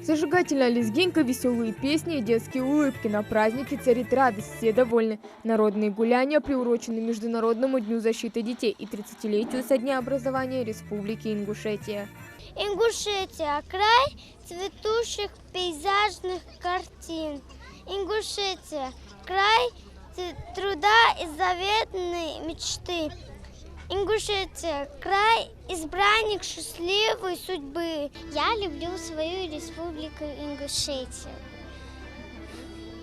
Зажигательная лезгинка, веселые песни и детские улыбки. На празднике царит радость, все довольны. Народные гуляния приурочены Международному дню защиты детей и 30-летию со дня образования Республики Ингушетия. Ингушетия – край цветущих пейзажных картин. Ингушетия – край труда и заветной мечты. Ингушетия – край избранник счастливой судьбы. Я люблю свою республику Ингушетию.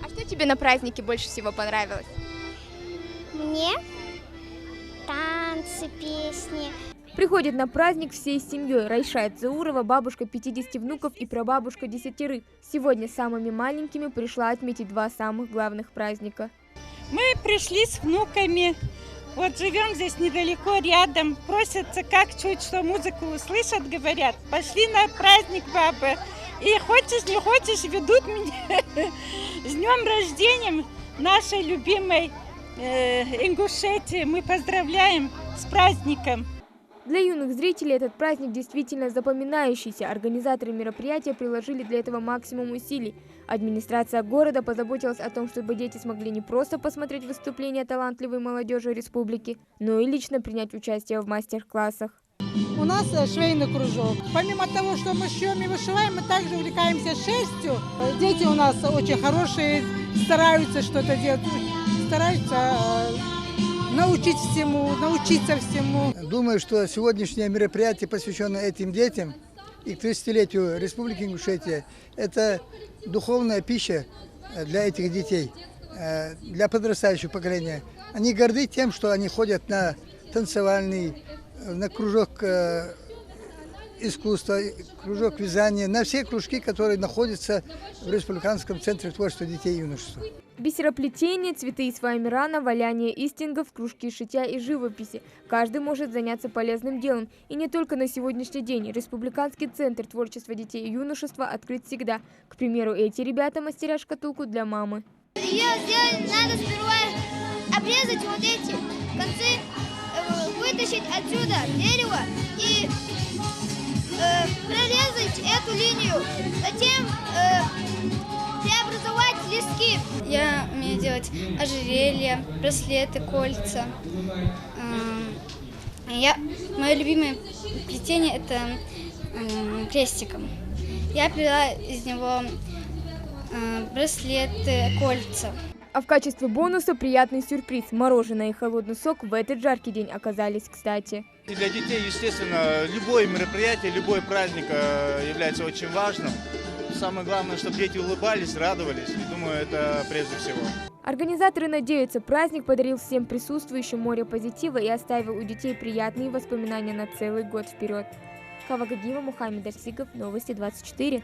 А что тебе на празднике больше всего понравилось? Мне танцы, песни. Приходит на праздник всей семьей. Райшат Заурова, бабушка 50 внуков и прабабушка 10. Сегодня самыми маленькими пришла отметить два самых главных праздника. Мы пришли с внуками. Вот живем здесь недалеко, рядом. Просятся как чуть что музыку услышат, говорят, пошли на праздник, бабы. И хочешь, не хочешь, ведут меня с днем рождения нашей любимой Ингушетии. Мы поздравляем с праздником. Для юных зрителей этот праздник действительно запоминающийся. Организаторы мероприятия приложили для этого максимум усилий. Администрация города позаботилась о том, чтобы дети смогли не просто посмотреть выступления талантливой молодежи республики, но и лично принять участие в мастер-классах. У нас швейный кружок. Помимо того, что мы шьем и вышиваем, мы также увлекаемся шерстью. Дети у нас очень хорошие, стараются что-то делать, стараются научиться всему. Думаю, что сегодняшнее мероприятие, посвященное этим детям и к 30-летию Республики Ингушетия, это духовная пища для этих детей, для подрастающего поколения. Они горды тем, что они ходят на танцевальный, на кружок искусства, кружок вязания, на все кружки, которые находятся в Республиканском центре творчества детей и юношества. Бисероплетение, цветы из Ваймирана, валяние истингов, кружки шитья и живописи. Каждый может заняться полезным делом. И не только на сегодняшний день. Республиканский центр творчества детей и юношества открыт всегда. К примеру, эти ребята мастерят шкатулку для мамы. Ее сделать надо сперва обрезать вот эти концы, вытащить отсюда дерево и прорезать эту линию. Затем преобразовать листки. Я умею делать ожерелья, браслеты, кольца. Мое любимое плетение – это крестиком. Я плела из него браслеты, кольца. А в качестве бонуса приятный сюрприз. Мороженое и холодный сок в этот жаркий день оказались кстати. И для детей, естественно, любое мероприятие, любой праздник является очень важным. Самое главное, чтобы дети улыбались, радовались. И думаю, это прежде всего. Организаторы надеются, праздник подарил всем присутствующим море позитива и оставил у детей приятные воспоминания на целый год вперед. Кавагагива, Мухаммед Арсигов, Новости 24.